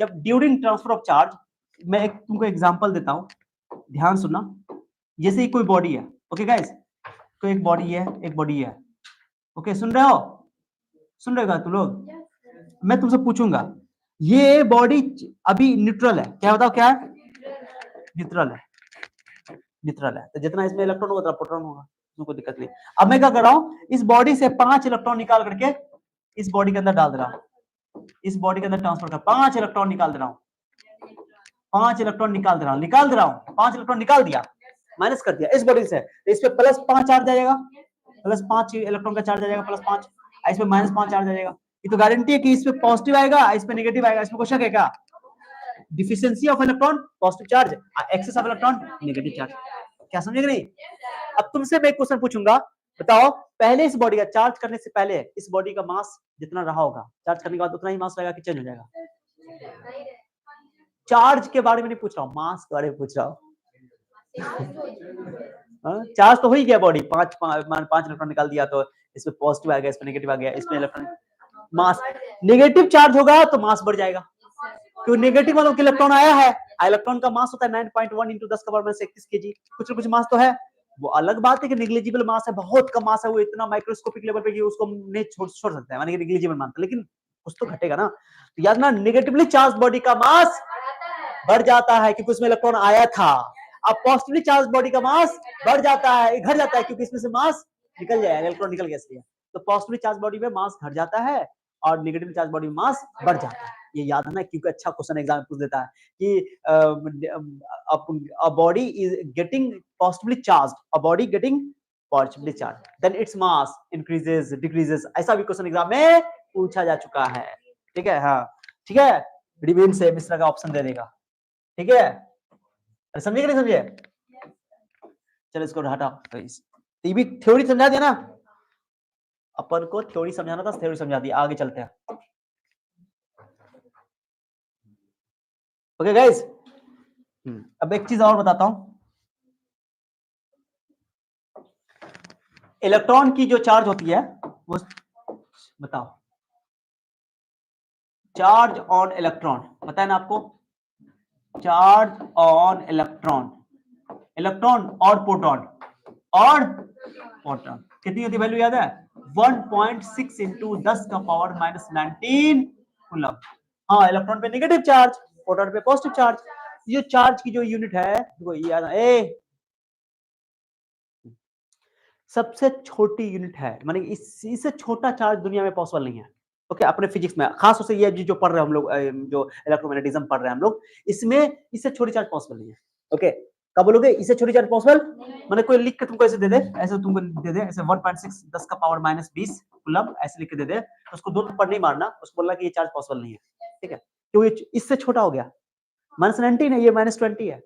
जब during transfer of charge, मैं एक तुमको एग्जांपल देता हूं, ध्यान सुनना। जैसे कोई बॉडी है, ओके गाइस, तो एक बॉडी है, एक बॉडी है, ओके, सुन रहे हो, सुन रहे हो तुम लोग? मैं तुमसे पूछूंगा, ये बॉडी अभी न्यूट्रल है, क्या बताओ, क्या है? न्यूट्रल है, न्यूट्रल है, तो जितना इसमें इलेक्ट्रॉन होगा उतना प्रोटॉन होगा, कोई दिक्कत नहीं। अब मैं क्या कर रहा हूं, इस बॉडी से 5 इलेक्ट्रॉन निकाल करके इस बॉडी के अंदर डाल दे रहा हूं, इस बॉडी के अंदर ट्रांसफर कर, 5 इलेक्ट्रॉन निकाल दे रहा हूं, 5 इलेक्ट्रॉन निकाल दे रहा हूं, 5 इलेक्ट्रॉन निकाल दिया, माइनस कर दिया इस बॉडी से, तो इस पे +5 चार्ज आ जाएगा, +5 इलेक्ट्रॉन का चार्ज आ जाएगा, +5, इस पे -5 चार्ज आ जाएगा। ये तो गारंटी है कि इस पे पॉजिटिव आएगा, इस पे नेगेटिव आएगा, इसमें क्वेश्चन है क्या? Deficiency of electron positive charge, excess of electron negative charge. क्या समझे कि नहीं? अब तुमसे मैं क्वेश्चन पूछूंगा, बताओ पहले इस बॉडी का चार्ज करने से पहले इस बॉडी का मास जितना रहा होगा, चार्ज करने के बाद उतना ही मास रहेगा कि चेंज हो जाएगा? चार्ज के बारे में नहीं पूछ रहा हूं, मास के बारे में पूछ रहा हूं। चार्ज तो हो ही गया, बॉडी 5 इलेक्ट्रॉन निकाल दिया, तो इसमें पॉजिटिव आ गया, इसमें नेगेटिव आ गया, इसमें इलेक्ट्रॉन, मास नेगेटिव चार्ज होगा तो मास बढ़ जाएगा, क्यों? नेगेटिव वालों के इलेक्ट्रॉन आया है, इलेक्ट्रॉन का मास होता है 9.1 × 10⁻31 kg, कुछ ना कुछ मास तो है। वो अलग बात है कि नेग्लिजिबल मास है, बहुत कम मास है, वो इतना माइक्रोस्कोपिक लेवल पे कि उसको नहीं छोड़ सकते हैं, माने कि नेग्लिजिबल मानते, लेकिन कुछ तो घटेगा ना। तो याद ना, नेगेटिवली चार्ज बॉडी का मास बढ़ जाता है क्योंकि उसमें इलेक्ट्रॉन आया था। अब पॉजिटिवली चार्ज बॉडी का मास बढ़ जाता है, घट जाता है क्योंकि इसमें से मास निकल जाएगा, इलेक्ट्रॉन निकल गया इसलिए। तो पॉजिटिवली चार्ज बॉडी में मास घट जाता है और नेगेटिवली चार्ज बॉडी में मास बढ़ जाता है। ये याद है ना, क्योंकि अच्छा क्वेश्चन एग्जाम पूछ देता है कि a body is getting positively charged, a body getting positively charged, then its mass increases decreases, ऐसा भी क्वेश्चन एग्जाम में पूछा जा चुका है। ठीक है, हाँ ठीक है, रिवीन से मिश्रा का ऑप्शन दे देगा, ठीक है, समझे कि नहीं समझे? चलो इसको हटा, तो भी थ्योरी समझा दिया ना, अपन को थ्योरी समझाना था, थ्योरी समझा दिया, आगे चलते हैं। ओके गाइस, अब एक चीज और बताता हूं, इलेक्ट्रॉन की जो चार्ज होती है वो, बताओ, चार्ज ऑन इलेक्ट्रॉन पता है ना आपको, चार्ज ऑन इलेक्ट्रॉन, इलेक्ट्रॉन और प्रोटॉन, और प्रोटॉन कितनी होती है, वैल्यू याद है? 1.6 × 10⁻⁻19 कूलम। हाँ, इलेक्ट्रॉन पे नेगेटिव चार्ज, प्रोटॉन पे पॉजिटिव चार्ज। ये चार्ज की जो यूनिट है वो याद है, सबसे छोटी यूनिट है, माने इससे छोटा चार्ज दुनिया में पॉसिबल नहीं है। ओके, अपने फिजिक्स में खास तौर से ये जो पढ़ रहे हैं हम लोग, जो इलेक्ट्रोमैग्नेटिज्म पढ़ रहे हैं हम लोग, इसमें इससे छोटी चार्ज पॉसिबल नहीं है। ओके, कब बोलोगे इससे छोटी चार्ज पॉसिबल? माने कोई लिख के तुमको ऐसे दे दे, ऐसे तुमको दे दे, ऐसे 1.6 10⁻⁻20 कूलम ऐसे लिख के दे दे, तो उसको 2 पर नहीं मारना, उसको बोलना कि ये चार्ज पॉसिबल नहीं है, ठीक है, क्योंकि इससे छोटा हो गया, -19 है, ये -20 है।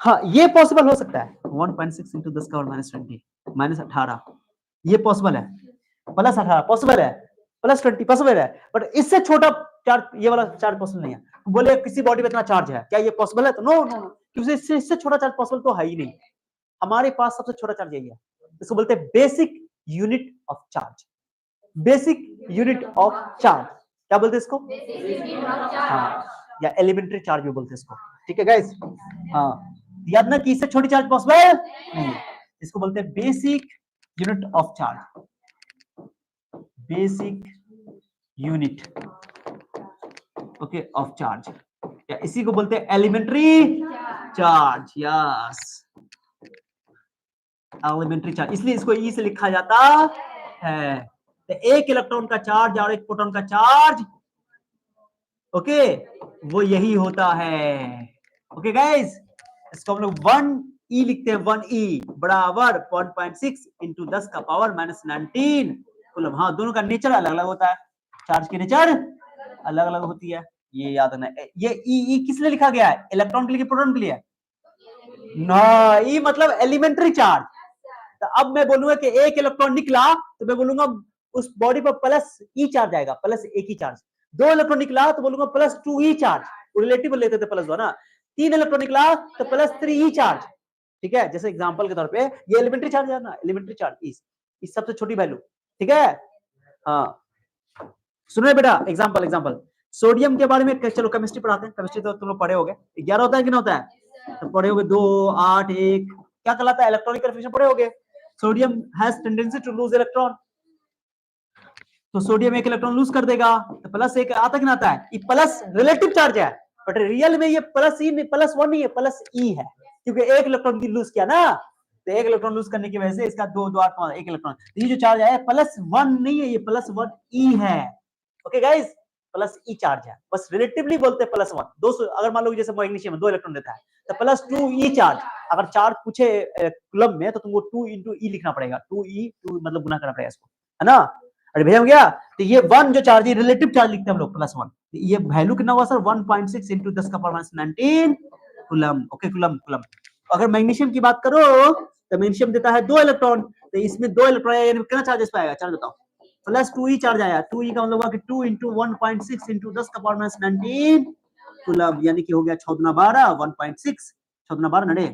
हाँ, ये पॉसिबल हो सकता है, 1.6 × 10⁻⁻20 -18, ये पॉसिबल है, +18 पॉसिबल है, +20 पॉसिबल है, बट इससे छोटा चार्ज, ये वाला चार्ज पॉसिबल नहीं है। बोले किसी बॉडी में इतना चार्ज है, क्या ये पॉसिबल है? तो नो नो, क्योंकि इससे छोटा चार्ज पॉसिबल तो है ही नहीं। हमारे पास सबसे छोटा चार्ज यही है, इसको बोलते हैं basic unit of charge, basic unit of charge, क्या बोलते हैं इसको? हाँ, या एलिमेंट्री चार्ज भी बोलते हैं इसको, ठीक है गाइस? हाँ, याद ना कि इससे छोटी चार्ज पॉसिबल नहीं, इसको बोलते हैं basic unit of charge, basic unit, okay, of charge, या इसी को बोलते हैं elementary charge. Yes, elementary charge, इसलिए इसको ई से लिखा जाता है। तो एक इलेक्ट्रॉन का चार्ज और एक प्रोटॉन का चार्ज, ओके, वो यही होता है। ओके गाइस, इसको हम लोग 1e लिखते हैं, 1e बराबर 1.6 × 10⁻⁻19 कूलम। हाँ, दोनों का नेचर अलग अलग होता है, चार्ज की नेचर अलग अलग होती है, ये याद रखना। ये ई किस लिए लिखा गया है, इलेक्ट्रॉन के लिए, प्रोटॉन के लिए? ना, ई मतलब एलिमेंट्री चार्ज। तो अब मैं बोलूंगा कि एक इलेक्ट्रॉन निकला, तो मैं बोलूंगा उस बॉडी पर +e चार्ज आएगा, +1 चार्ज। 2 इलेक्ट्रॉन निकला तो बोलूंगा +2e चार्ज, रिलेटिव लेते थे +2 ना। 3 इलेक्ट्रॉन निकला तो +3e चार्ज, ठीक है। जैसे एग्जांपल के तौर पे ये एलिमेंट्री चार्ज है ना, एलिमेंट्री चार्ज इस सबसे छोटी वैल्यू, ठीक है। हाँ, सुनो बेटा, एग्जांपल सोडियम के बारे में चलो केमिस्ट्री पढ़ाते हैं, केमिस्ट्री तो तुम लोग पढ़े होगे, 11 होता है कि नहीं होता है, तो पढ़े होगे 2 8 1 क्या कहलाता है, इलेक्ट्रॉनिक कन्फर्मेशन पढ़े होगे। Sodium has tendency to lose electron, तो सोडियम एक इलेक्ट्रॉन लूज कर देगा, तो प्लस एक आता कि ना आता है, ये प्लस रिलेटिव चार्ज है, बट रियल में ये प्लस ई प्लस 1 नहीं है, प्लस ई है, क्योंकि एक इलेक्ट्रॉन की लूज किया ना, तो एक इलेक्ट्रॉन लूज करने की वजह से इसका 2 2 8 एक इलेक्ट्रॉन, ये जो चार्ज आया प्लस 1 नहीं है, ये प्लस 1 ई है। ओके गाइस, प्लस ई चार्ज है, बस रिलेटिवली बोलते हैं प्लस 1 2, अगर मान लो जैसे मैग्नीशियम 2 इलेक्ट्रॉन देता है तो प्लस 2 ई चार्ज, अगर चार्ज पूछे कूलम में तो तुमको 2 into ई लिखना पड़ेगा, 2 ई 2 मतलब गुना करना पड़ेगा इसको, है ना। अरे भैया हो गया, तो ये 1 जो चार्ज है रिलेटिव चार्ज लिखते हैं हम लोग प्लस 1, ये वैल्यू कितना हुआ सर 1.6 into 10 का power 19 coulomb. Okay coulomb coulomb. अगर मैग्नीशियम की बात करो तो मैग्नीशियम देता है 2 इलेक्ट्रॉन, तो इसमें 2 इलेक्ट्रॉन यानी कितना चार्जेस पाएगा, चार्ज बताओ, प्लस 2 ई चार्ज आया, 2 ई का मतलब हुआ कि 2 into 1.6 into 10 का पावर 19 कूलम, यानी कि हो गया 6 दूना 12 1.6 6 दूना 12 नड़े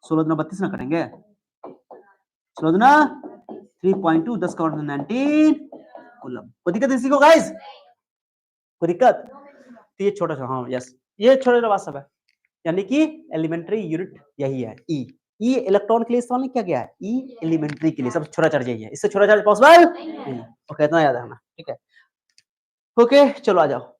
16 दूना 32 ना करेंगे, 16 दूना 3.2 10 का पावर 19 कूलम। कोई दिक्कत इसी को गाइस, कोई दिक्कत, तो ये छोटा सा, हाँ यस, ये छोटा सा बात सब है, यानी कि एलिमेंट्री यूनिट यही है ई। ई इलेक्ट्रॉन के लिए इस्तेमाल नहीं किया गया है, ई एलिमेंट्री के लिए सब छोटा चार्ज यही है, इससे छोटा चार्ज पॉसिबल नहीं। ओके इतना याद रखना, ठीक है। ओके चलो आ जाओ।